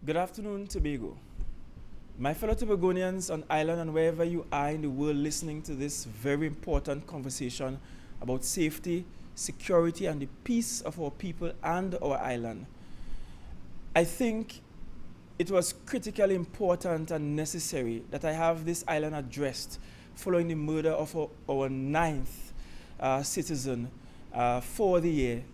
Good afternoon, Tobago. My fellow Tobagonians on island and wherever you are in the world listening to this very important conversation about safety, security, and the peace of our people and our island. I think it was critically important and necessary that I have this island addressed following the murder of our ninth citizen for the year.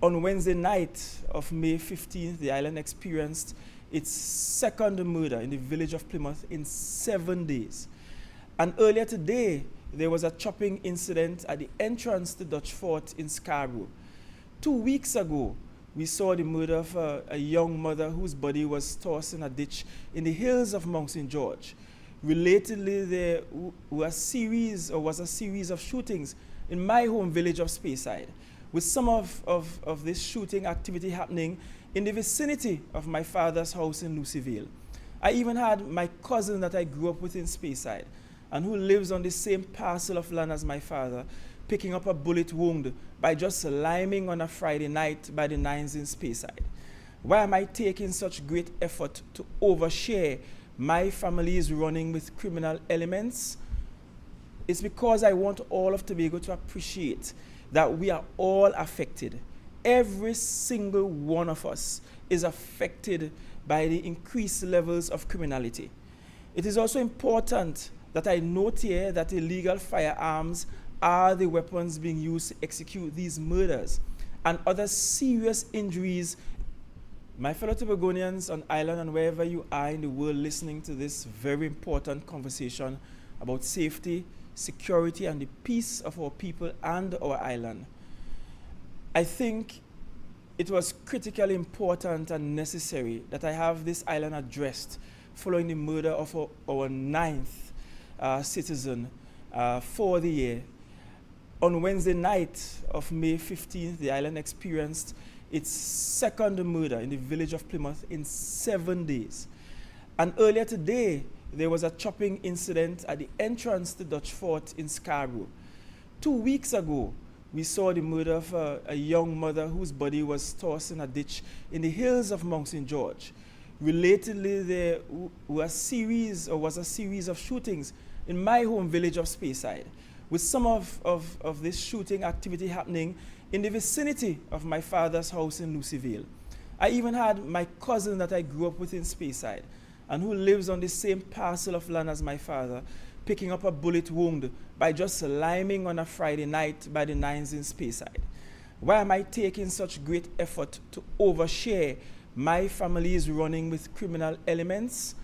On Wednesday night of May 15th, the island experienced its second murder in the village of Plymouth in 7 days. And earlier today, there was a chopping incident at the entrance to Dutch Fort in Scarborough. 2 weeks ago, we saw the murder of a young mother whose body was tossed in a ditch in the hills of Mount St. George. Relatedly, there was a series of shootings in my home village of Speyside, with some of this shooting activity happening in the vicinity of my father's house in Lucivale. I even had my cousin that I grew up with in Speyside and who lives on the same parcel of land as my father, picking up a bullet wound by just liming on a Friday night by the Nines in Speyside. Why am I taking such great effort to overshare my family is running with criminal elements? It's because I want all of Tobago to appreciate that we are all affected. Every single one of us is affected by the increased levels of criminality. It is also important that I note here that illegal firearms are the weapons being used to execute these murders and other serious injuries. My fellow Tobagonians on island and wherever you are in the world listening to this very important conversation about safety, security, and the peace of our people and our island. I think it was critically important and necessary that I have this island addressed following the murder of our ninth citizen for the year. On Wednesday night of May 15th, the island experienced its second murder in the village of Plymouth in 7 days. And earlier today, there was a chopping incident at the entrance to Dutch Fort in Scarborough. 2 weeks ago, we saw the murder of a young mother whose body was tossed in a ditch in the hills of Mount St. George. Relatedly, there was a series of shootings in my home village of Speyside, with some of this shooting activity happening in the vicinity of my father's house in Lucivale. I even had my cousin that I grew up with in Speyside and who lives on the same parcel of land as my father, picking up a bullet wound by just liming on a Friday night by the Nines in Speyside. Why am I taking such great effort to overshare my family is running with criminal elements?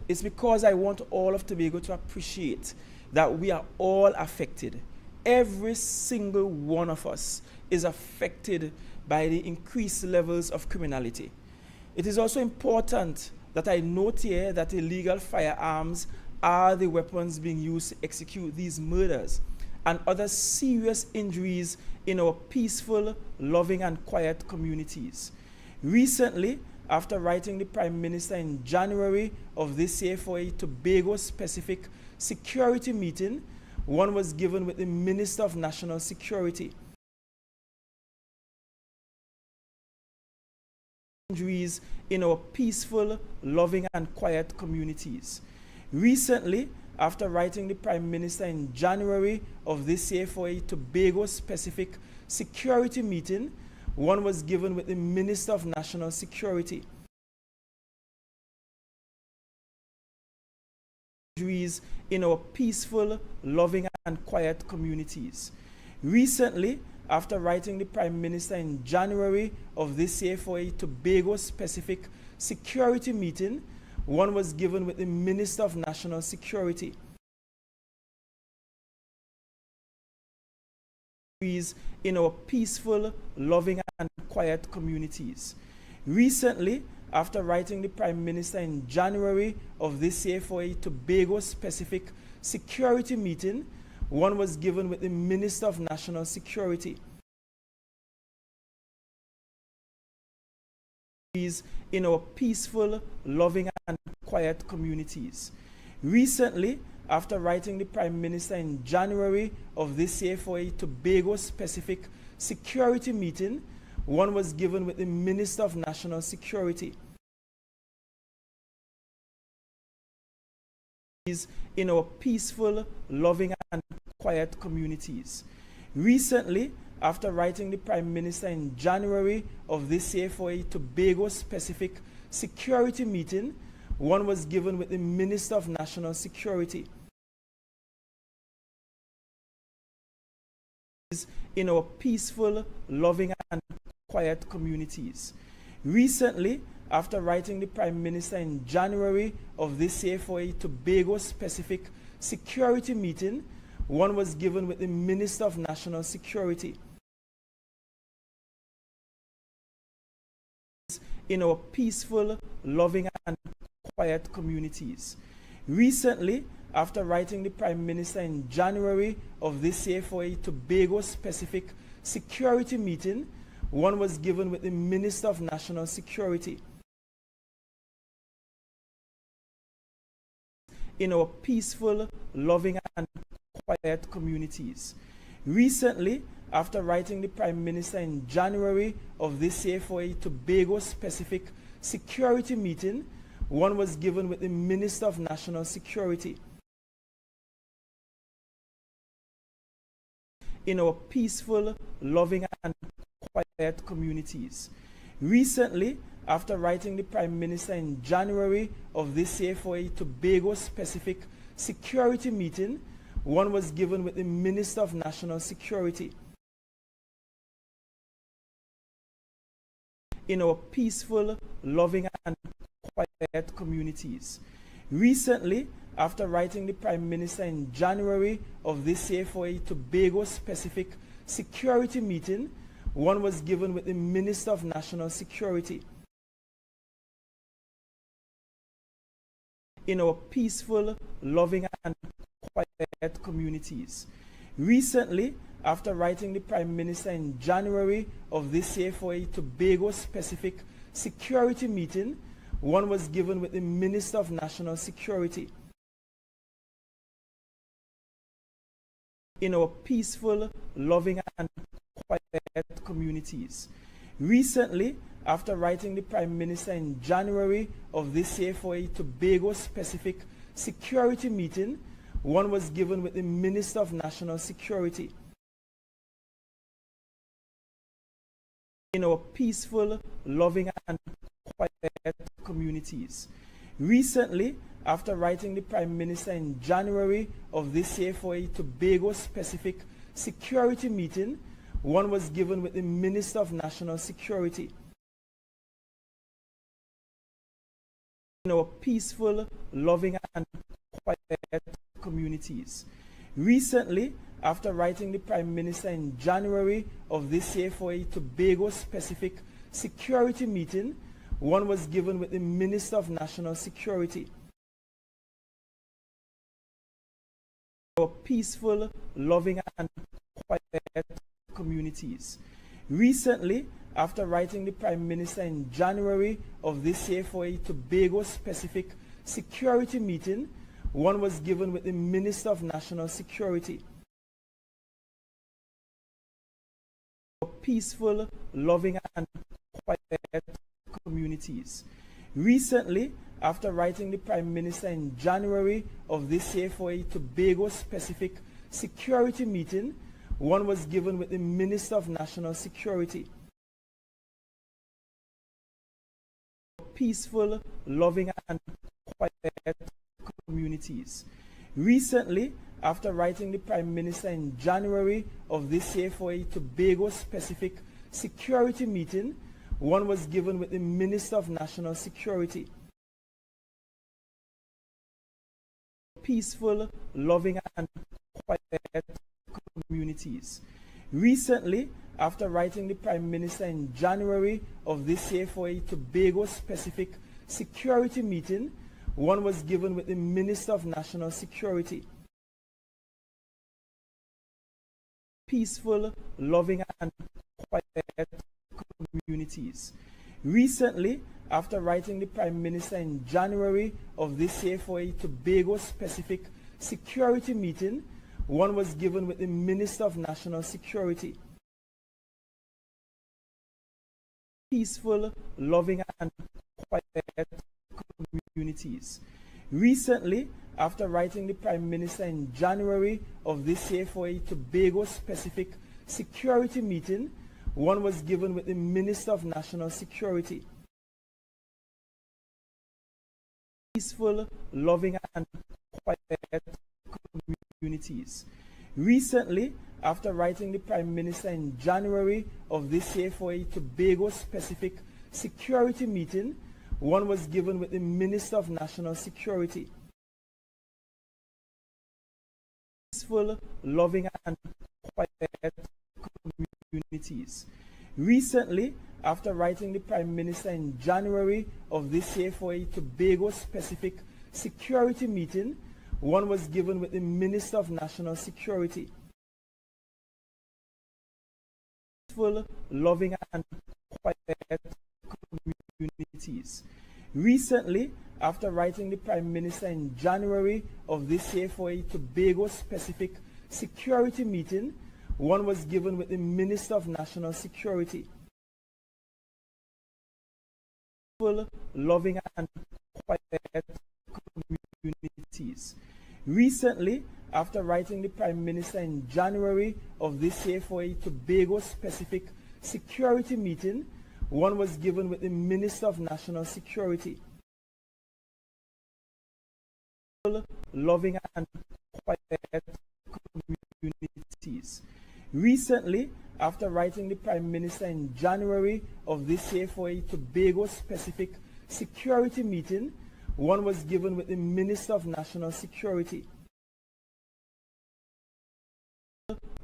It's because I want all of Tobago to appreciate that we are all affected. Every single one of us is affected by the increased levels of criminality. It is also important that I note here that illegal firearms are the weapons being used to execute these murders and other serious injuries in our peaceful, loving, and quiet communities. Recently, after writing the Prime Minister in January of this year for a Tobago-specific security meeting, one was given with the Minister of National Security. Injuries in our peaceful, loving, and quiet communities. Recently, after writing the Prime Minister in January of this year for a Tobago-specific security meeting, one was given with the Minister of National Security. Injuries in our peaceful, loving, and quiet communities. Recently, after writing the Prime Minister in January of this year for a Tobago-specific security meeting, one was given with the Minister of National Security. In our peaceful, loving, and quiet communities. Recently, after writing the Prime Minister in January of this year for a Tobago-specific security meeting, one was given with the Minister of National Security. In our peaceful, loving, and quiet communities. Recently, after writing the Prime Minister in January of this year for a Tobago-specific security meeting, one was given with the Minister of National Security. in our peaceful, loving, and quiet communities. Recently, after writing the Prime Minister in January of this year for a Tobago-specific security meeting, one was given with the Minister of National Security. In our peaceful, loving, and quiet communities. Recently, after writing the Prime Minister in January of this year for a Tobago-specific security meeting, one was given with the Minister of National Security. In our peaceful, loving, and quiet communities. Recently, after writing the Prime Minister in January of this year for a Tobago-specific security meeting, one was given with the Minister of National Security. In our peaceful, loving, and quiet communities. Recently, after writing the Prime Minister in January of this year for a Tobago-specific security meeting, one was given with the Minister of National Security. In our peaceful, loving, and quiet communities. Recently, after writing the Prime Minister in January of this year for a Tobago-specific security meeting, one was given with the Minister of National Security. In our peaceful, loving, and quiet communities. Recently, after writing the Prime Minister in January of this year for a Tobago-specific security meeting, one was given with the Minister of National Security. In our peaceful, loving, and quiet communities. Recently, after writing the Prime Minister in January of this year for a Tobago-specific security meeting, one was given with the Minister of National Security. In our peaceful, loving, and quiet communities. Recently, after writing the Prime Minister in January of this year for a Tobago-specific security meeting, one was given with the Minister of National Security. In our peaceful, loving, and quiet communities. Recently, after writing the Prime Minister in January of this year for a Tobago-specific security meeting, one was given with the Minister of National Security. In our peaceful, loving, and quiet communities. Recently, after writing the Prime Minister in January of this year for a Tobago-specific security meeting, one was given with the Minister of National Security. Our peaceful, loving, and quiet communities. Recently, after writing the Prime Minister in January of this year for a Tobago-specific security meeting, one was given with the Minister of National Security. Peaceful, loving, and quiet communities. Recently, after writing the Prime Minister in January of this year for a Tobago-specific security meeting, one was given with the Minister of National Security. Peaceful, loving, and quiet communities. Recently, after writing the Prime Minister in January of this year for a Tobago-specific security meeting, one was given with the Minister of National Security. Peaceful, loving, and quiet communities. Recently, after writing the Prime Minister in January of this year for a Tobago-specific security meeting, one was given with the Minister of National Security. Peaceful, loving, and quiet communities. Recently, after writing the Prime Minister in January of this year for a Tobago-specific security meeting, one was given with the Minister of National Security. Peaceful, loving, and quiet communities. Recently, after writing the Prime Minister in January of this year for a Tobago specific security meeting. One was given with the Minister of National Security. Peaceful, loving and quiet communities. Recently, after writing the Prime Minister in January of this year for a Tobago specific security meeting, one was given with the Minister of National Security. Peaceful, loving and quiet communities. Recently, after writing the Prime Minister in January of this year for a Tobago specific security meeting, one was given with the Minister of National Security. Peaceful, loving and quiet communities. Recently, after writing the Prime Minister in January of this year for a Tobago specific security meeting, one was given with the Minister of National Security. Peaceful, loving and quiet communities. Recently, after writing the Prime Minister in January of this year for a Tobago specific security meeting, one was given with the Minister of National Security. Peaceful, loving and quiet communities. Recently, after writing the Prime Minister in January of this year for a Tobago specific security meeting, one was given with the Minister of National Security.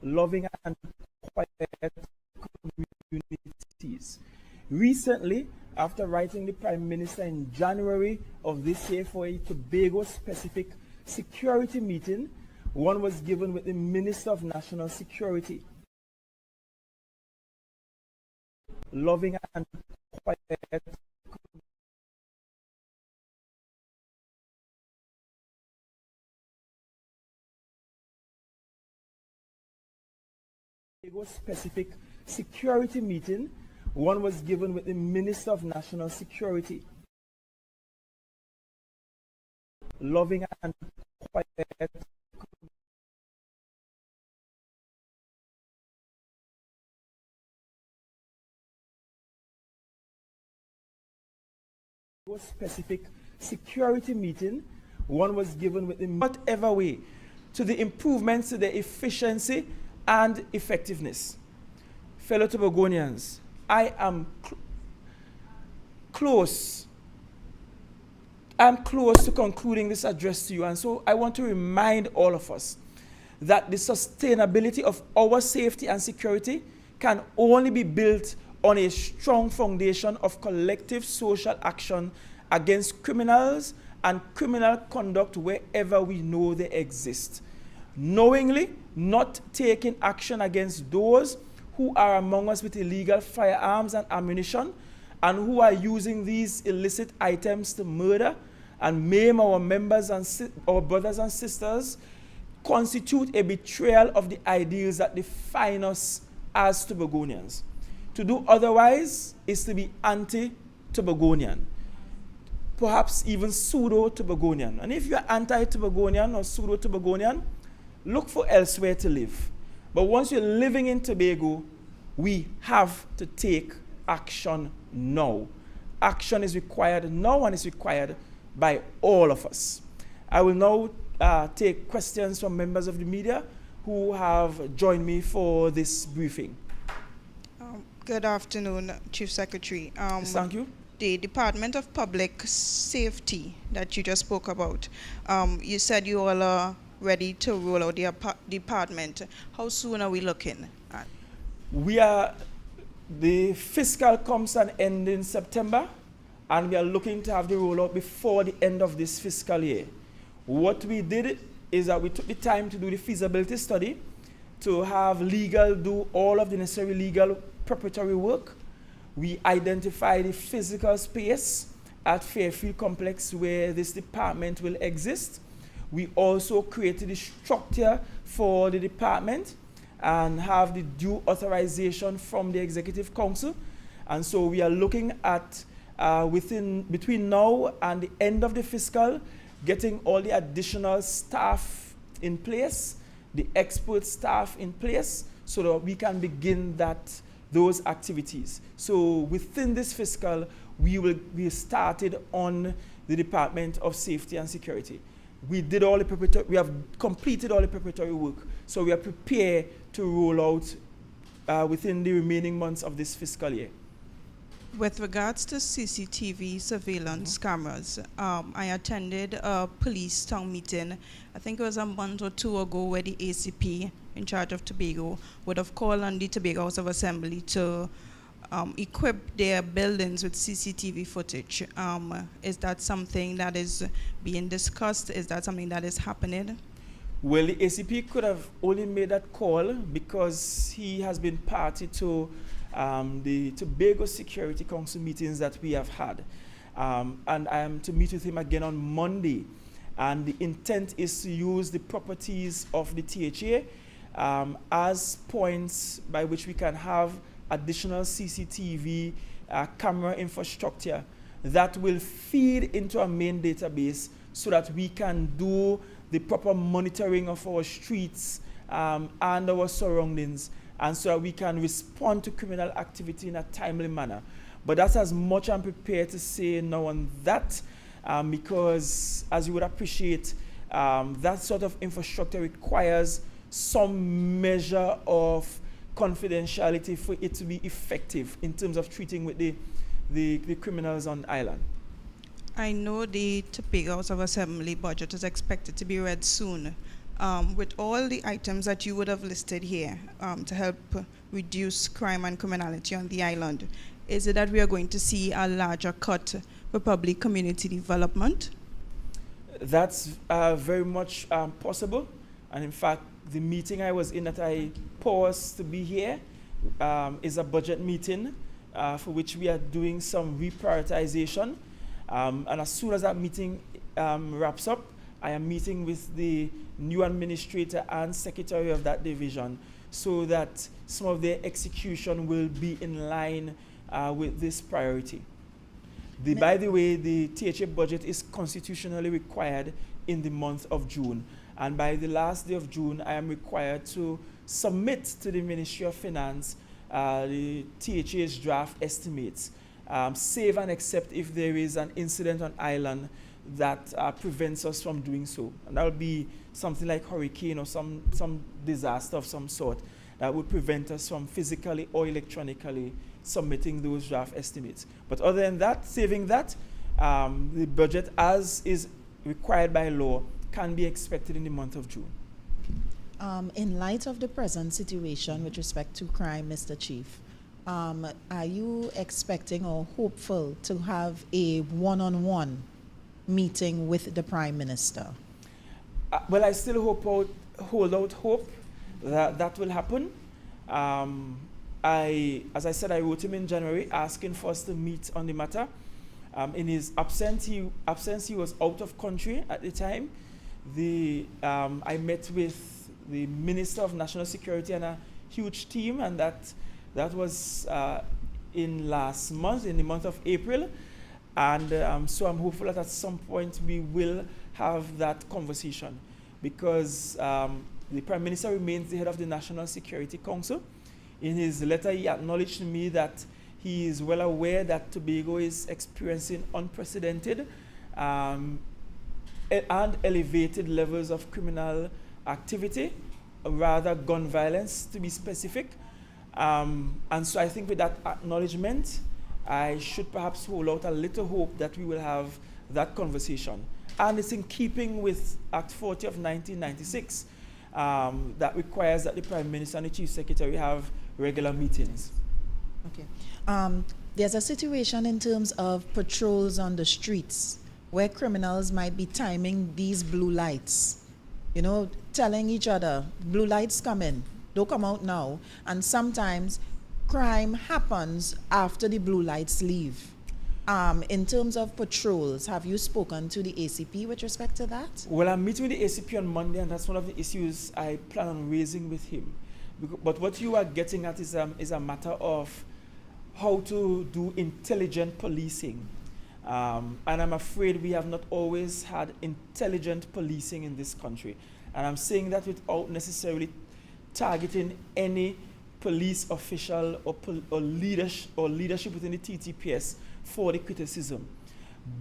Loving and quiet communities. Recently, after writing the Prime Minister in January of this year for a Tobago specific security meeting, one was given with the Minister of National Security. Loving and quiet specific security meeting, one was given with the Minister of National Security. Loving and quiet specific security meeting, one was given with the whatever way to the improvements to the efficiency and effectiveness. Fellow Tobagonians, I am close to concluding this address to you, and so I want to remind all of us that the sustainability of our safety and security can only be built on a strong foundation of collective social action against criminals and criminal conduct wherever we know they exist. Knowingly not taking action against those who are among us with illegal firearms and ammunition and who are using these illicit items to murder and maim our members and our brothers and sisters constitute a betrayal of the ideals that define us as Tobagonians. To do otherwise is to be anti-Tobagonian, perhaps even pseudo-Tobagonian. And if you are anti-Tobagonian or pseudo-Tobagonian, look for elsewhere to live. But once you're living in Tobago, we have to take action now. Action is required now, and is required by all of us. I will now take questions from members of the media who have joined me for this briefing. Good afternoon, Chief Secretary. Yes, thank you. The Department of Public Safety that you just spoke about, you said you all are ready to roll out the department. How soon are we looking at? The fiscal comes to an end in September, and we are looking to have the rollout before the end of this fiscal year. What we did is that we took the time to do the feasibility study, to have legal do all of the necessary legal preparatory work. We identified the physical space at Fairfield Complex where this department will exist. We also created the structure for the department and have the due authorization from the Executive Council. And so we are looking at between now and the end of the fiscal, getting all the additional staff in place, the expert staff in place, so that we can begin those activities. So within this fiscal, we started on the Department of Safety and Security. We have completed all the preparatory work, so we are prepared to roll out within the remaining months of this fiscal year. With regards to CCTV surveillance cameras, I attended a police town meeting, I think it was a month or two ago, where the ACP in charge of Tobago would have called on the Tobago House of Assembly to equip their buildings with CCTV footage. Is that something that is being discussed? Is that something that is happening? Well, the ACP could have only made that call because he has been party to the Tobago Security Council meetings that we have had. And I am to meet with him again on Monday. And the intent is to use the properties of the THA as points by which we can have additional CCTV camera infrastructure that will feed into our main database so that we can do the proper monitoring of our streets and our surroundings, and so that we can respond to criminal activity in a timely manner. But that's as much I'm prepared to say now on that, because as you would appreciate, that sort of infrastructure requires some measure of confidentiality for it to be effective in terms of treating with the criminals on island. I know the Tobago House of Assembly budget is expected to be read soon. With all the items that you would have listed here to help reduce crime and criminality on the island, is it that we are going to see a larger cut for public community development? That's very much possible. And in fact, the meeting I was in that I paused to be here is a budget meeting for which we are doing some reprioritization. And as soon as that meeting wraps up, I am meeting with the new administrator and secretary of that division so that some of their execution will be in line with this priority. By the way, the THA budget is constitutionally required in the month of June. And by the last day of June, I am required to submit to the Ministry of Finance the THA's draft estimates, save and except if there is an incident on island that prevents us from doing so. And that would be something like hurricane or some disaster of some sort that would prevent us from physically or electronically submitting those draft estimates. But other than that, saving that, the budget as is required by law can be expected in the month of June. In light of the present situation with respect to crime, Mr. Chief, are you expecting or hopeful to have a one-on-one meeting with the Prime Minister? Well, I still hold out hope that that will happen. As I said, I wrote him in January asking for us to meet on the matter. In his absence, he was out of country at the time. I met with the Minister of National Security and a huge team, and that was in last month, in the month of April. And so I'm hopeful that at some point we will have that conversation, because the Prime Minister remains the head of the National Security Council. In his letter, he acknowledged to me that he is well aware that Tobago is experiencing unprecedented and elevated levels of criminal activity, rather gun violence to be specific. And so I think with that acknowledgement, I should perhaps hold out a little hope that we will have that conversation. And it's in keeping with Act 40 of 1996 that requires that the Prime Minister and the Chief Secretary have regular meetings. Okay. There's a situation in terms of patrols on the streets where criminals might be timing these blue lights, telling each other, blue lights coming, don't come out now. And sometimes crime happens after the blue lights leave. In terms of patrols, have you spoken to the ACP with respect to that? Well, I'm meeting with the ACP on Monday, and that's one of the issues I plan on raising with him. But what you are getting at is a matter of how to do intelligent policing. And I'm afraid we have not always had intelligent policing in this country. And I'm saying that without necessarily targeting any police official or leadership within the TTPS for the criticism.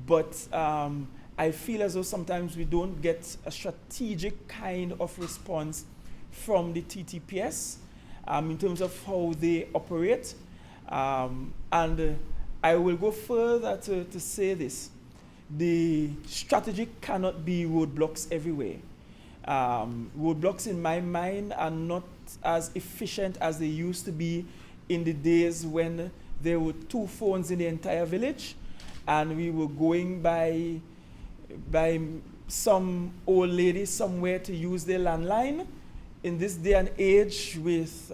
But I feel as though sometimes we don't get a strategic kind of response from the TTPS in terms of how they operate. And I will go further to say this. The strategy cannot be roadblocks everywhere. Roadblocks in my mind are not as efficient as they used to be in the days when there were 2 phones in the entire village and we were going by some old lady somewhere to use their landline. In this day and age with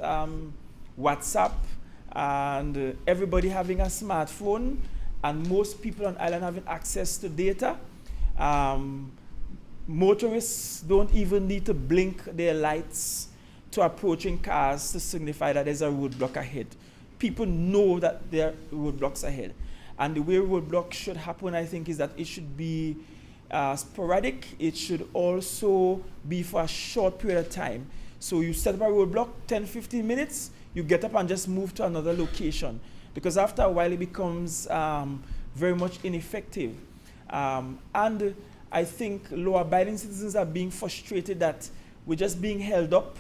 WhatsApp and everybody having a smartphone and most people on island having access to data, motorists don't even need to blink their lights to approaching cars to signify that there's a roadblock ahead. People know that there are roadblocks ahead. And the way roadblocks should happen, I think, is that it should be sporadic. It should also be for a short period of time. So you set up a roadblock, 10, 15 minutes, you get up and just move to another location. Because after a while, it becomes very much ineffective. And I think law-abiding citizens are being frustrated that we're just being held up.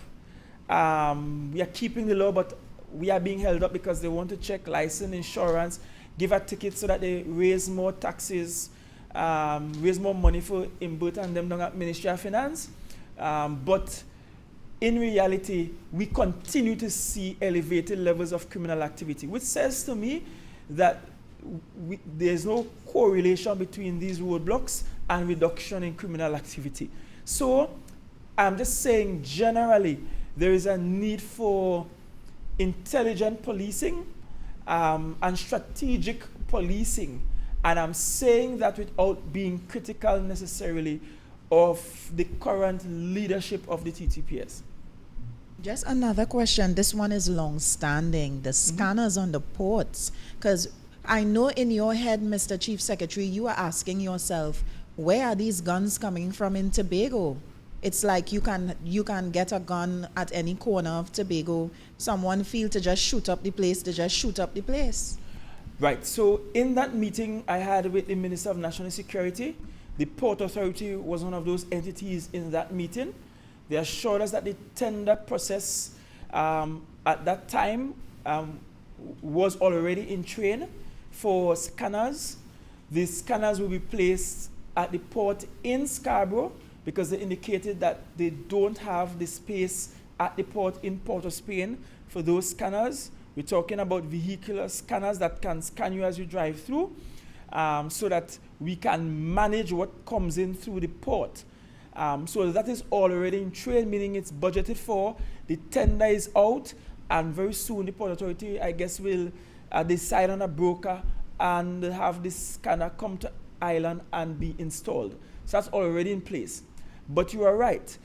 We are keeping the law, but we are being held up because they want to check license, insurance, give a ticket so that they raise more taxes, raise more money for Imbert and them down at Ministry of Finance. But in reality, we continue to see elevated levels of criminal activity, which says to me that there's no correlation between these roadblocks and reduction in criminal activity. So I'm just saying generally, there is a need for intelligent policing and strategic policing. And I'm saying that without being critical necessarily of the current leadership of the TTPS. Just another question. This one is long-standing. The scanners on the ports. Because I know in your head, Mr. Chief Secretary, you are asking yourself, where are these guns coming from in Tobago? It's like you can get a gun at any corner of Tobago. Someone feel to just shoot up the place, they just shoot up the place. Right. So in that meeting I had with the Minister of National Security, the Port Authority was one of those entities in that meeting. They assured us that the tender process at that time was already in train for scanners. The scanners will be placed at the port in Scarborough because they indicated that they don't have the space at the port in Port of Spain for those scanners. We're talking about vehicular scanners that can scan you as you drive through so that we can manage what comes in through the port. So that is already in train, meaning it's budgeted for. The tender is out, and very soon the Port Authority, I guess, will decide on a broker and have this scanner come to island and be installed. So that's already in place. But you are right.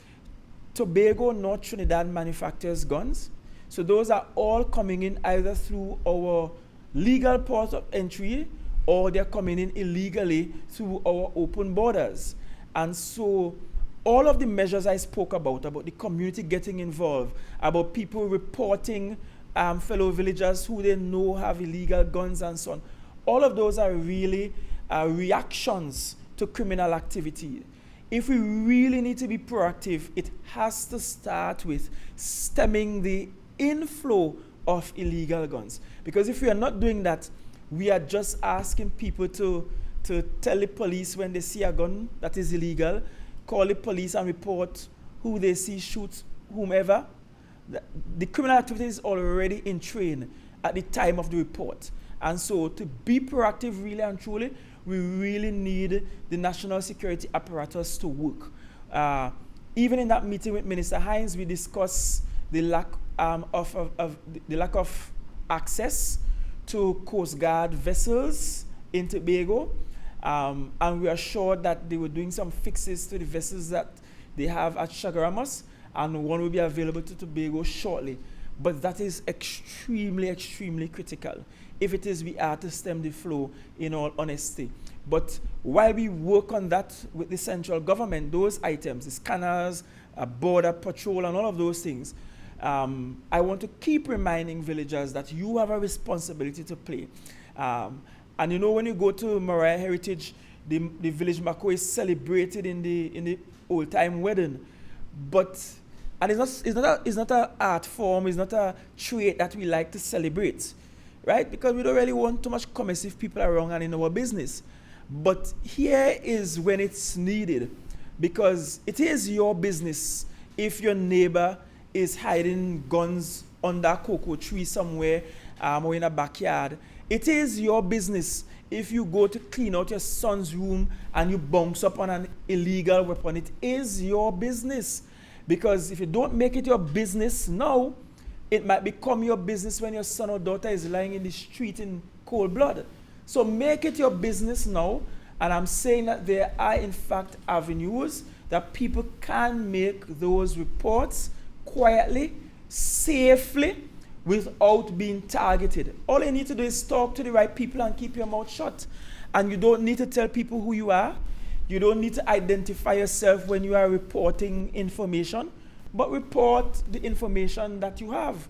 Tobago, North Trinidad manufactures guns. So those are all coming in either through our legal port of entry or they're coming in illegally through our open borders. And so all of the measures I spoke about the community getting involved, about people reporting fellow villagers who they know have illegal guns and so on, all of those are really reactions to criminal activity. If we really need to be proactive, it has to start with stemming the inflow of illegal guns. Because if we are not doing that, we are just asking people to tell the police when they see a gun that is illegal, call the police and report who they see shoot whomever. The criminal activity is already in train at the time of the report. And so to be proactive really and truly, we really need the national security apparatus to work. Even in that meeting with Minister Hines, we discussed the lack of access to Coast Guard vessels in Tobago, and we are sure that they were doing some fixes to the vessels that they have at Chaguaramas, and one will be available to Tobago shortly. But that is extremely, extremely critical if it is we are to stem the flow in all honesty. But while we work on that with the central government, those items, the scanners, border patrol and all of those things, I want to keep reminding villagers that you have a responsibility to play. And you know, when you go to Mariah Heritage, the village Mako is celebrated in the old time wedding. But and it's not an art form, it's not a trait that we like to celebrate, right? Because we don't really want too much commercial people around and in our business. But here is when it's needed, because it is your business if your neighbor is hiding guns under a cocoa tree somewhere or in a backyard. It is your business if you go to clean out your son's room and you bounce up on an illegal weapon. It is your business. Because if you don't make it your business now, it might become your business when your son or daughter is lying in the street in cold blood. So make it your business now. And I'm saying that there are, in fact, avenues that people can make those reports quietly, safely, without being targeted. All you need to do is talk to the right people and keep your mouth shut. And you don't need to tell people who you are. You don't need to identify yourself when you are reporting information, but report the information that you have.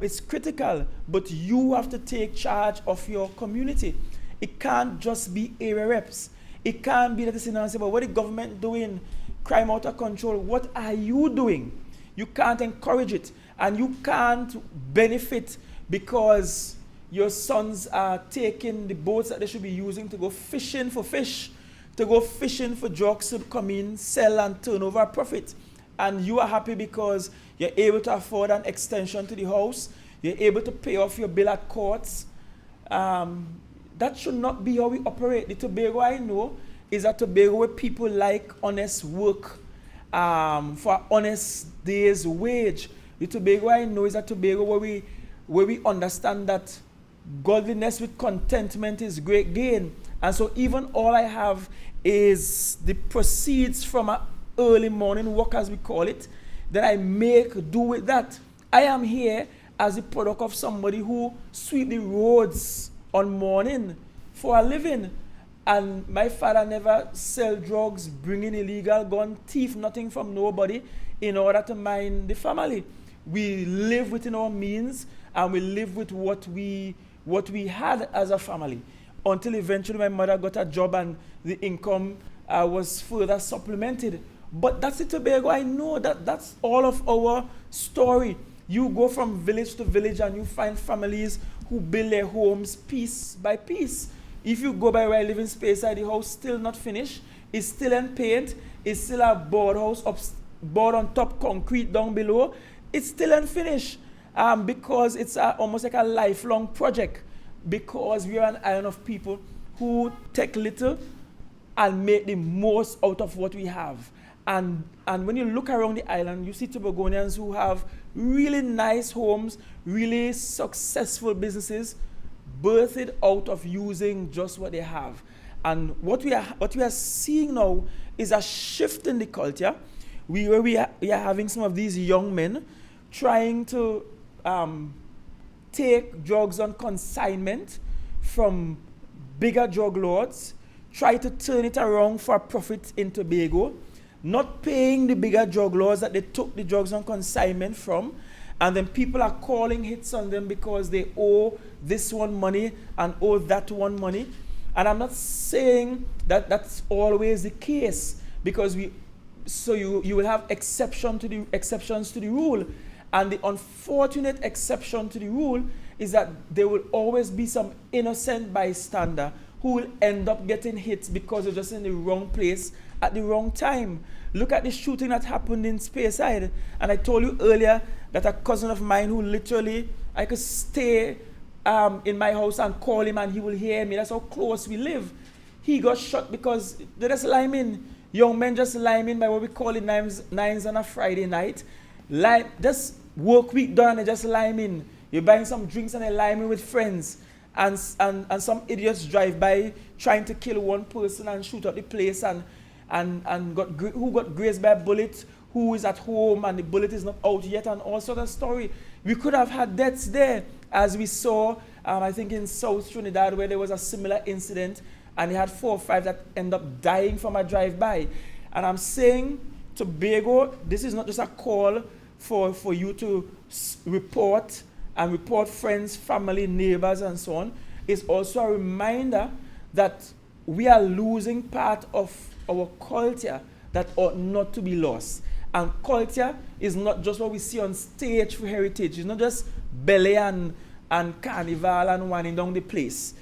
It's critical, but you have to take charge of your community. It can't just be area reps. It can't be that it's in and say, but what is the government doing? Crime out of control. What are you doing? You can't encourage it, and you can't benefit because your sons are taking the boats that they should be using to go fishing for fish, to go fishing for drugs to come in, sell and turn over a profit. And you are happy because you're able to afford an extension to the house, you're able to pay off your bill at courts. That should not be how we operate. The Tobago I know is a Tobago where people like honest work for honest day's wage. The Tobago I know is a Tobago where we understand that godliness with contentment is great gain. And so even all I have is the proceeds from an early morning walk, as we call it, that I make do with that. I am here as a product of somebody who sweep the roads on morning for a living. And my father never sell drugs, bring in illegal gun, thief nothing from nobody in order to mind the family. We live within our means and we live with what we had as a family. Until eventually my mother got a job and the income was further supplemented. But that's the Tobago I know. That's all of our story. You go from village to village and you find families who build their homes piece by piece. If you go by where I live in Speyside, the house still not finished. It's still in paint. It's still a board house, board on top, concrete down below. It's still unfinished because it's almost like a lifelong project. Because we are an island of people who take little and make the most out of what we have. And when you look around the island, you see Tobagonians who have really nice homes, really successful businesses, birthed out of using just what they have. And what we are seeing now is a shift in the culture. We are having some of these young men trying to take drugs on consignment from bigger drug lords, try to turn it around for a profit in Tobago, not paying the bigger drug lords that they took the drugs on consignment from, and then people are calling hits on them because they owe this one money and owe that one money. And I'm not saying that that's always the case, because you will have exceptions to the rule. And the unfortunate exception to the rule is that there will always be some innocent bystander who will end up getting hit because they're just in the wrong place at the wrong time. Look at the shooting that happened in Speyside. And I told you earlier that a cousin of mine who literally, I could stay in my house and call him and he will hear me. That's how close we live. He got shot because they just lime in. Young men just lime in by what we call it nines on a Friday night. Just work week done and they just lime in. You're buying some drinks and they lime in with friends. And some idiots drive by trying to kill one person and shoot up the place who got grazed by a bullet, who is at home and the bullet is not out yet, and all sort of story. We could have had deaths there, as we saw, I think in South Trinidad, where there was a similar incident, and they had 4 or 5 that end up dying from a drive-by. And I'm saying, Tobago, this is not just a call for you to report and report friends, family, neighbors, and so on. It's also a reminder that we are losing part of our culture that ought not to be lost. And culture is not just what we see on stage for heritage. It's not just ballet and carnival and winding down the place.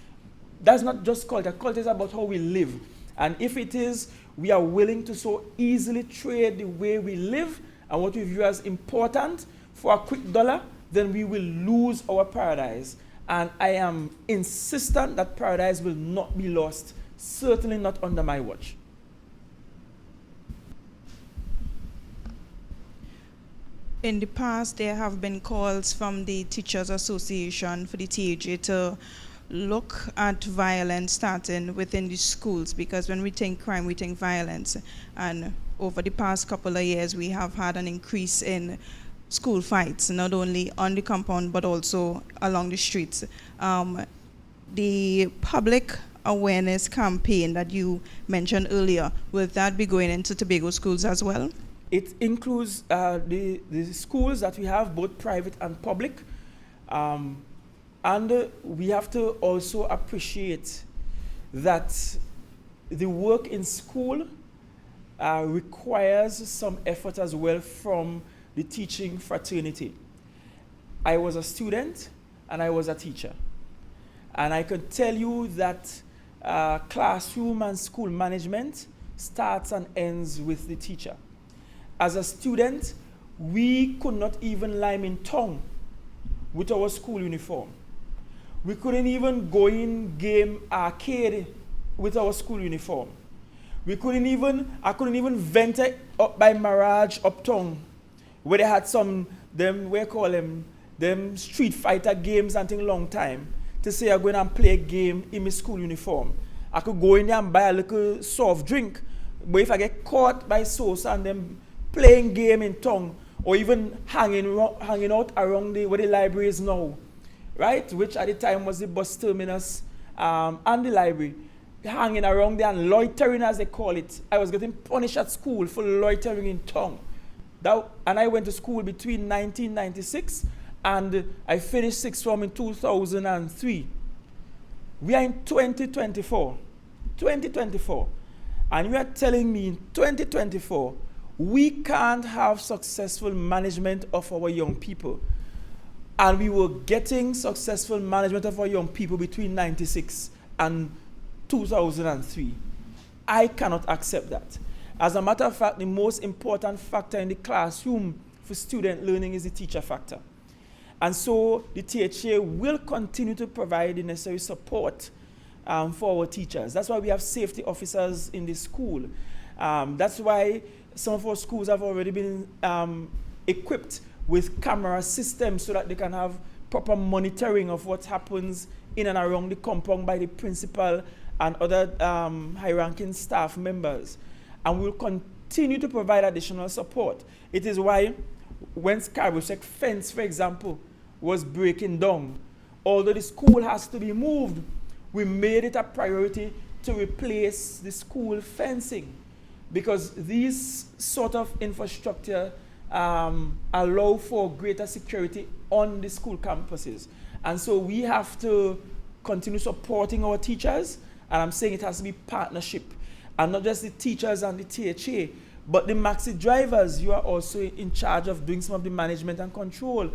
That's not just culture. Culture is about how we live. And if it is, we are willing to so easily trade the way we live and what we view as important for a quick dollar, then we will lose our paradise. And I am insistent that paradise will not be lost, certainly not under my watch. In the past, there have been calls from the Teachers Association for the TAJ to look at violence starting within the schools, because when we think crime, we think violence. And over the past couple of years, we have had an increase in school fights, not only on the compound, but also along the streets. The public awareness campaign that you mentioned earlier, will that be going into Tobago schools as well? It includes the schools that we have, both private and public. And we have to also appreciate that the work in school requires some effort as well from the teaching fraternity. I was a student and I was a teacher. And I can tell you that classroom and school management starts and ends with the teacher. As a student, we could not even lime in tongue with our school uniform. We couldn't even go in game arcade with our school uniform. I couldn't even venture up by Mirage uptown, where they had some, them street fighter games and thing long time, to say I'm going and play a game in my school uniform. I could go in there and buy a little soft drink, but if I get caught by Sosa and them playing game in town, or even hanging out around where the library is now, right? Which at the time was the bus terminus and the library. Hanging around there and loitering, as they call it. I was getting punished at school for loitering in town. And I went to school between 1996 and I finished sixth form in 2003. We are in 2024. And you are telling me in 2024, we can't have successful management of our young people. And we were getting successful management of our young people between 96 and 2003. I cannot accept that. As a matter of fact, the most important factor in the classroom for student learning is the teacher factor. And so the THA will continue to provide the necessary support for our teachers. That's why we have safety officers in the school. That's why some of our schools have already been equipped with camera systems so that they can have proper monitoring of what happens in and around the compound by the principal and other high-ranking staff members. And we'll continue to provide additional support. It is why when Scarborough's fence, for example, was breaking down, although the school has to be moved, we made it a priority to replace the school fencing, because these sort of infrastructure allow for greater security on the school campuses. And so we have to continue supporting our teachers, and I'm saying it has to be partnership, and not just the teachers and the THA, but the maxi drivers. You are also in charge of doing some of the management and control.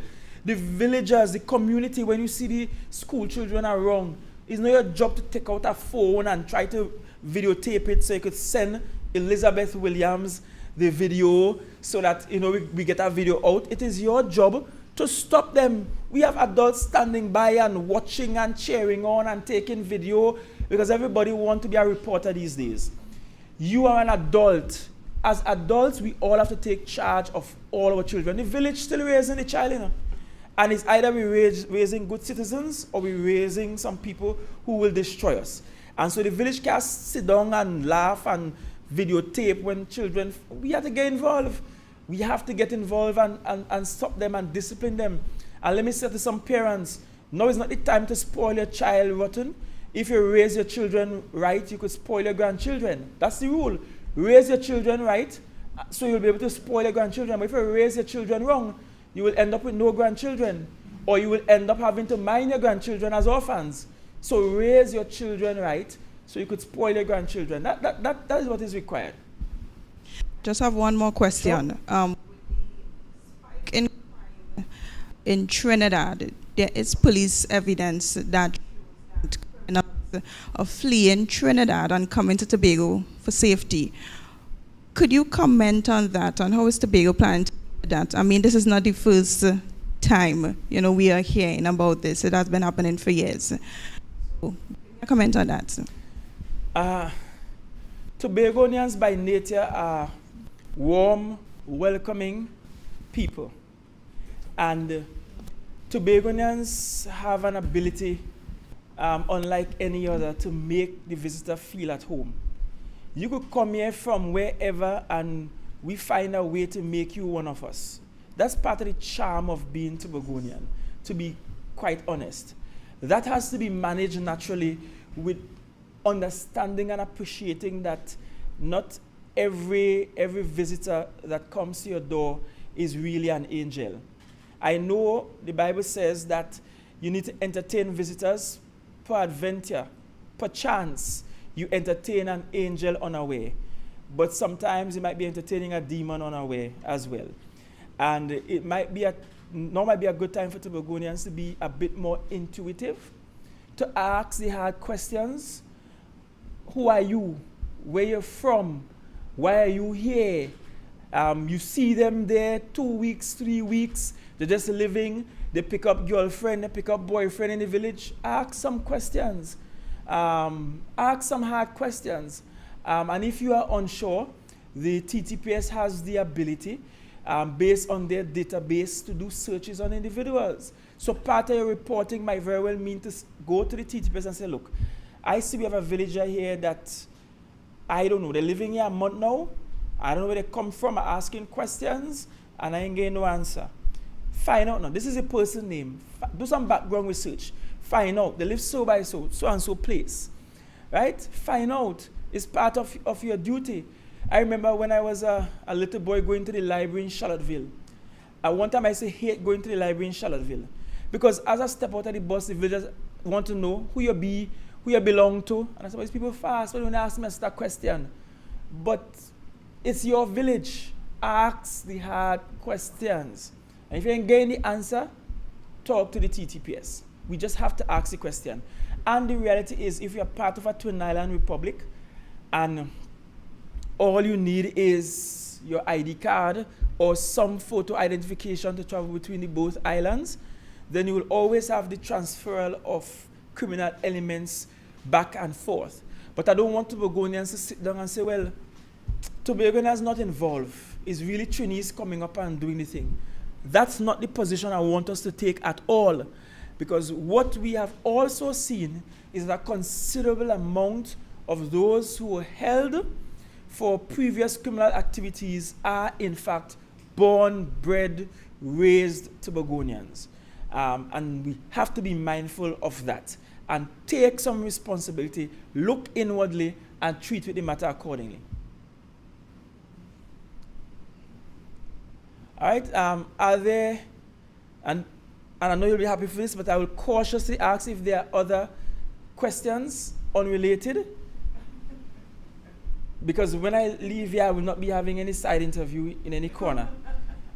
The villagers, the community, when you see the school children are wrong, it's not your job to take out a phone and try to videotape it so you could send Elizabeth Williams the video so that we get a video out. It is your job to stop them. We have adults standing by and watching and cheering on and taking video, because everybody wants to be a reporter these days. You are an adult. As adults, we all have to take charge of all our children. The village still raising the child, and it's either we raising good citizens or we're raising some people who will destroy us. And so the village can't sit down and laugh and videotape when children. We have to get involved. We have to get involved and stop them and discipline them. And let me say to some parents, now is not the time to spoil your child rotten. If you raise your children right, you could spoil your grandchildren. That's the rule. Raise your children right, so you'll be able to spoil your grandchildren. But if you raise your children wrong, you will end up with no grandchildren. Or you will end up having to mind your grandchildren as orphans. So raise your children right, so you could spoil your grandchildren. That is what is required. Just have one more question. Sure. In Trinidad, there is police evidence that criminals are fleeing Trinidad and coming to Tobago for safety. Could you comment on that, and how is Tobago planning to do that? I mean, this is not the first time, we are hearing about this. It has been happening for years. So, comment on that. Tobagonians by nature are warm, welcoming people. And Tobagonians have an ability, unlike any other, to make the visitor feel at home. You could come here from wherever and we find a way to make you one of us. That's part of the charm of being Tobagonian, to be quite honest. That has to be managed naturally with understanding and appreciating that not every visitor that comes to your door is really an angel. I know the Bible says that you need to entertain visitors peradventure, perchance you entertain an angel unaware. But sometimes you might be entertaining a demon unaware as well. And it might be now might be a good time for Tobagonians to be a bit more intuitive, to ask the hard questions. Who are you? Where you're from? Why are you here? You see them there 2 weeks, 3 weeks. They're just living. They pick up girlfriend, they pick up boyfriend in the village. Ask some questions. Ask some hard questions. And if you are unsure, the TTPS has the ability, based on their database, to do searches on individuals. So part of your reporting might very well mean to go to the TTPS and say, look, I see we have a villager here that, I don't know, they're living here a month now. I don't know where they come from, asking questions, and I ain't getting no answer. Find out now. This is a person name. Do some background research. Find out. They live so by so and so place. Right? Find out. It's part of your duty. I remember when I was a little boy going to the library in Charlottesville. One time I say hate going to the library in Charlottesville. Because as I step out of the bus, the villagers want to know who you be, who you belong to. And I said, well, these people fast, but when they ask me that question. But it's your village. Ask the hard questions. And if you ain't getting the answer, talk to the TTPS. We just have to ask the question. And the reality is, if you're part of a Twin Island Republic, and all you need is your ID card or some photo identification to travel between the both islands, then you will always have the transferal of criminal elements back and forth. But I don't want Tobagonians to sit down and say, well, Tobago is not involved. It's really Trinis coming up and doing the thing. That's not the position I want us to take at all. Because what we have also seen is that a considerable amount of those who were held for previous criminal activities are in fact born, bred, raised Tobagonians. And we have to be mindful of that and take some responsibility, look inwardly, and treat with the matter accordingly. All right, are there, and I know you'll be happy for this, but I will cautiously ask if there are other questions unrelated. Because when I leave here, I will not be having any side interview in any corner.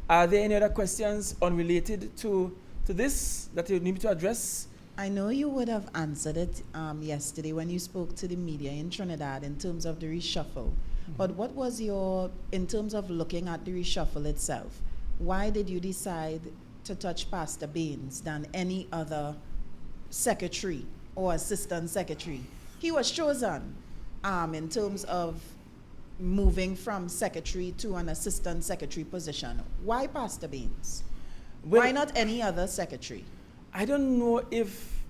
Are there any other questions unrelated to this that you need me to address? I know you would have answered it yesterday when you spoke to the media in Trinidad in terms of the reshuffle. Mm-hmm. But what was in terms of looking at the reshuffle itself, why did you decide to touch Pastor Baines than any other secretary or assistant secretary? He was chosen in terms of moving from secretary to an assistant secretary position. Why Pastor Baines? Well, why not any other secretary? I don't know if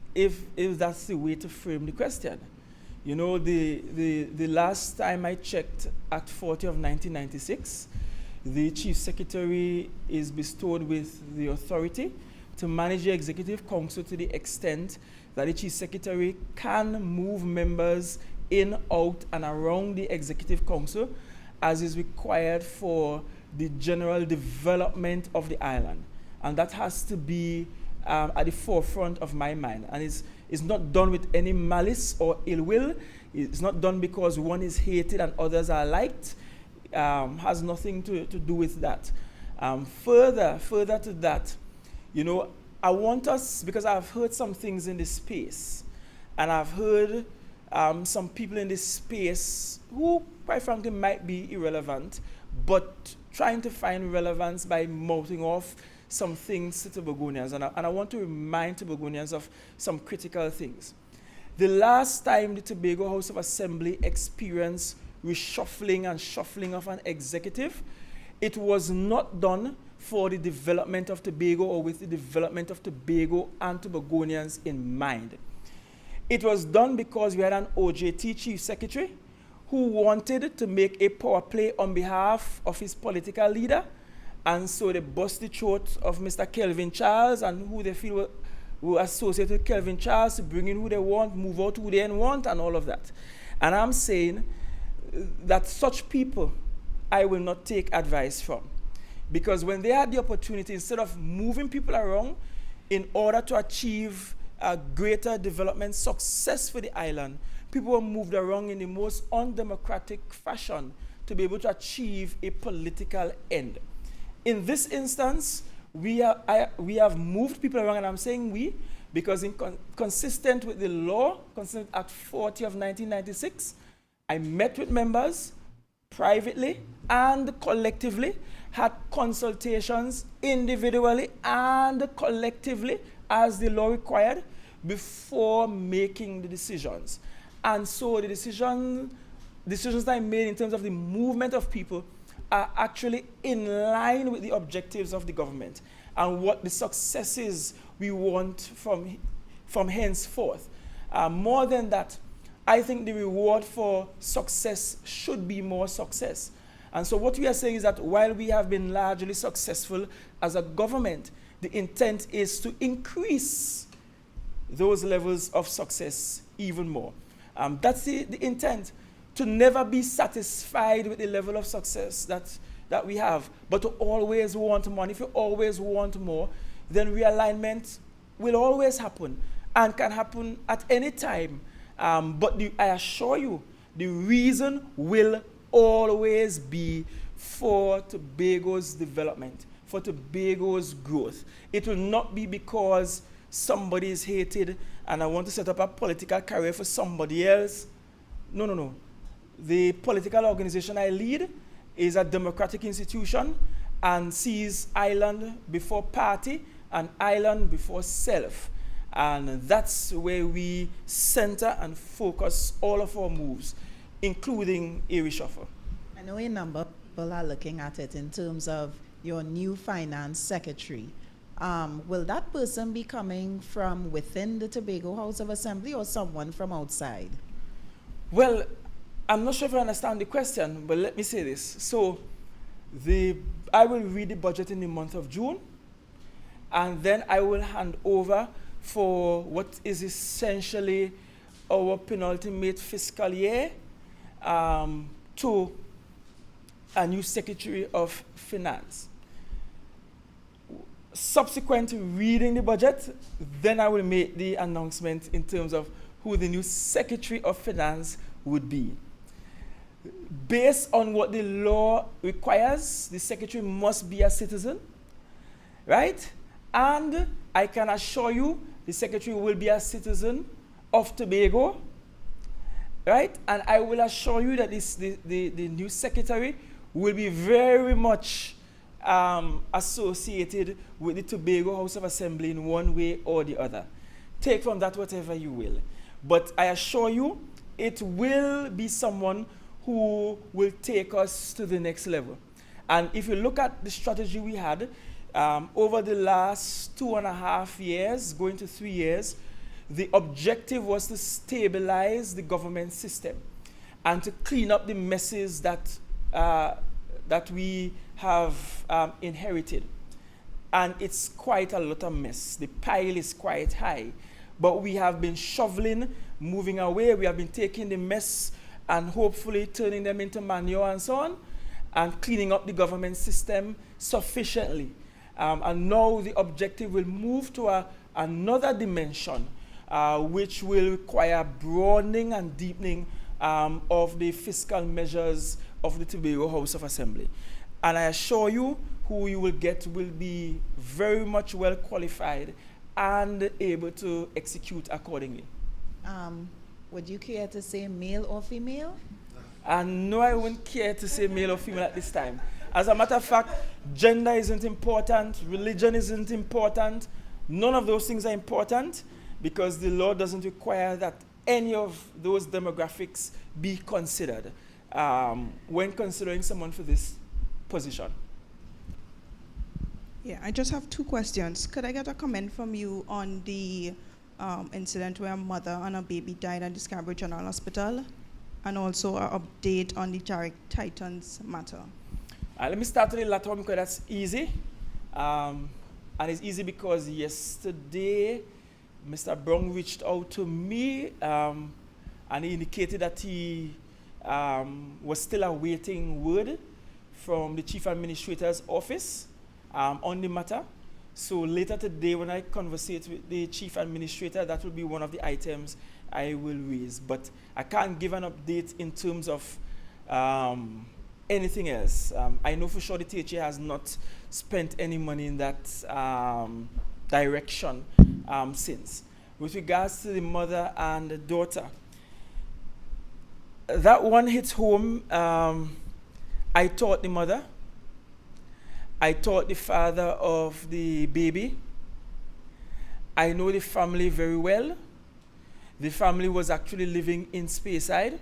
that's the way to frame the question. You know, the last time I checked, Act 40 of 1996, the chief secretary is bestowed with the authority to manage the Executive Council to the extent that the Chief Secretary can move members in, out, and around the Executive Council as is required for the general development of the island. And that has to be at the forefront of my mind. And it's not done with any malice or ill will. It's not done because one is hated and others are liked. Has nothing to do with that. Further to that, you know, I want us, because I've heard some things in this space, and I've heard some people in this space who, quite frankly, might be irrelevant, but trying to find relevance by mouthing off some things to Tobagonians. And I want to remind Tobagonians of some critical things. The last time the Tobago House of Assembly experienced reshuffling and shuffling of an executive, it was not done for the development of Tobago or with the development of Tobago and Tobagonians in mind. It was done because we had an OJT Chief Secretary who wanted to make a power play on behalf of his political leader, and so they bust the throat of Mr. Kelvin Charles and who they feel were associated with Kelvin Charles to bring in who they want, move out who they didn't want, and all of that. And I'm saying that such people I will not take advice from. Because when they had the opportunity, instead of moving people around in order to achieve a greater development success for the island, people were moved around in the most undemocratic fashion to be able to achieve a political end. In this instance, we have moved people around, and I'm saying we, because consistent with the law, consistent Act 40 of 1996, I met with members privately and collectively, had consultations individually and collectively as the law required before making the decisions. And so the decisions that I made in terms of the movement of people are actually in line with the objectives of the government and what the successes we want from henceforth. More than that, I think the reward for success should be more success. And so what we are saying is that while we have been largely successful as a government, the intent is to increase those levels of success even more. That's the intent, to never be satisfied with the level of success that we have, but to always want more. And if you always want more, then realignment will always happen and can happen at any time. But I assure you, the reason will always be for Tobago's development, for Tobago's growth. It will not be because somebody is hated and I want to set up a political career for somebody else. No. The political organization I lead is a democratic institution and sees island before party and island before self. And that's where we center and focus all of our moves, including a reshuffle. I know a number of people are looking at it in terms of your new finance secretary. Will that person be coming from within the Tobago House of Assembly or someone from outside? Well, I'm not sure if I understand the question, but let me say this. So I will read the budget in the month of June, and then I will hand over for what is essentially our penultimate fiscal year to a new Secretary of Finance. Subsequent to reading the budget, then I will make the announcement in terms of who the new Secretary of Finance would be. Based on what the law requires, the Secretary must be a citizen, right? And I can assure you, the Secretary will be a citizen of Tobago, right? And I will assure you that the new Secretary will be very much associated with the Tobago House of Assembly in one way or the other. Take from that whatever you will. But I assure you, it will be someone who will take us to the next level. And if you look at the strategy we had over the last 2.5 years, going to 3 years, the objective was to stabilize the government system and to clean up the messes that we have inherited. and it's quite a lot of mess. The pile is quite high. But we have been shoveling, moving away. We have been taking the mess and hopefully turning them into manure and so on, and cleaning up the government system sufficiently. And now the objective will move to another dimension, which will require broadening and deepening of the fiscal measures of the Tobago House of Assembly. And I assure you, who you will get will be very much well qualified and able to execute accordingly. Would you care to say male or female? And no, I wouldn't care to say male or female at this time. As a matter of fact, gender isn't important, religion isn't important, none of those things are important, because the law doesn't require that any of those demographics be considered when considering someone for this position. Yeah, I just have 2 questions. Could I get a comment from you on the incident where a mother and a baby died at the Scarborough General Hospital, and also an update on the Jarek Titans matter? Let me start with the latter one because that's easy. And it's easy because yesterday, Mr. Brown reached out to me and he indicated that he was still awaiting word from the Chief Administrator's office on the matter. So later today, when I conversate with the Chief Administrator, that will be one of the items I will raise. But I can't give an update in terms of anything else. I know for sure the THA has not spent any money in that direction since. With regards to the mother and the daughter, that one hits home. I taught the mother. I taught the father of the baby. I know the family very well. The family was actually living in Speyside.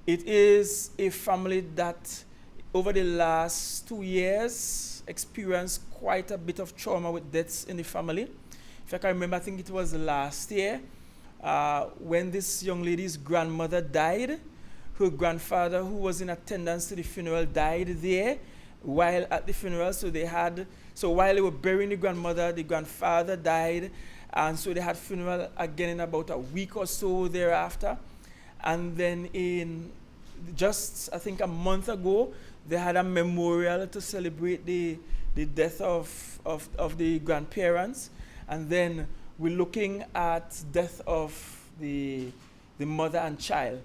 It is a family that over the last 2 years experienced quite a bit of trauma with deaths in the family. If I can remember, I think it was last year when this young lady's grandmother died. Her grandfather, who was in attendance to the funeral, died there while at the funeral. So while they were burying the grandmother, the grandfather died, and so they had funeral again in about a week or so thereafter. And then in just, I think, a month ago, they had a memorial to celebrate the death of the grandparents. And then we're looking at death of the mother and child.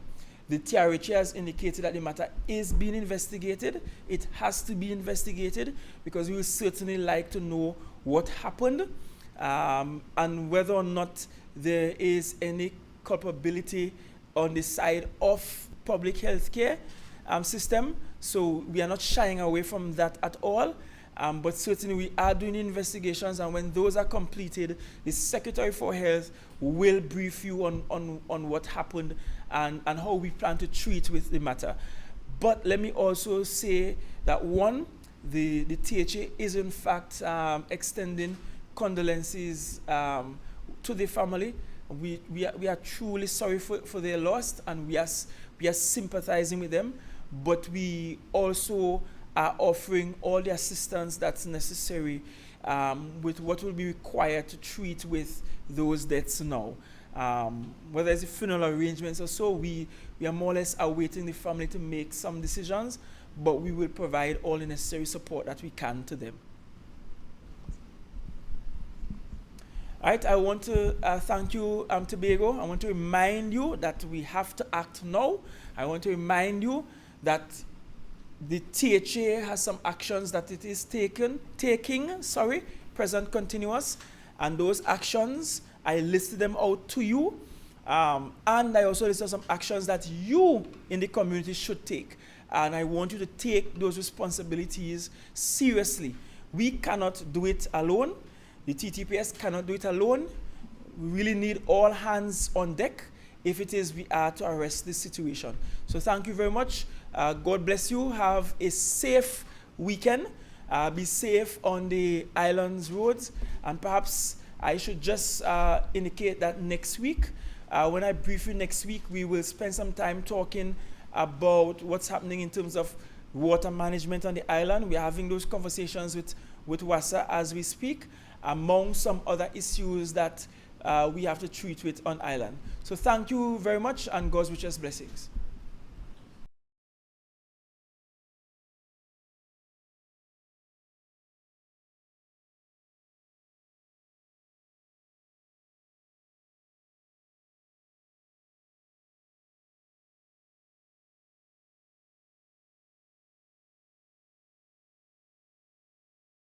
The TRHA has indicated that the matter is being investigated. It has to be investigated because we would certainly like to know what happened and whether or not there is any culpability on the side of public health care system. So we are not shying away from that at all. But certainly we are doing investigations, and when those are completed, the Secretary for Health will brief you on what happened and how we plan to treat with the matter. But let me also say that one, the THA is in fact extending condolences to the family. We are truly sorry for their loss, and we are sympathizing with them, but we also are offering all the assistance that's necessary with what will be required to treat with those deaths now. Whether it's the funeral arrangements or so, we are more or less awaiting the family to make some decisions, but we will provide all the necessary support that we can to them. All right, I want to thank you, Tobago. I want to remind you that we have to act now. I want to remind that the THA has some actions that it is taking, present continuous, and those actions, I listed them out to you, and I also listed some actions that you in the community should take, and I want you to take those responsibilities seriously. We cannot do it alone. The TTPS cannot do it alone. We really need all hands on deck if it is we are to arrest this situation. So thank you very much. God bless you. Have a safe weekend. Be safe on the islands roads. And perhaps I should just indicate that next week, when I brief you next week, we will spend some time talking about what's happening in terms of water management on the island. We are having those conversations with with WASA as we speak, among some other issues that we have to treat with on island. So thank you very much, and God's richest blessings.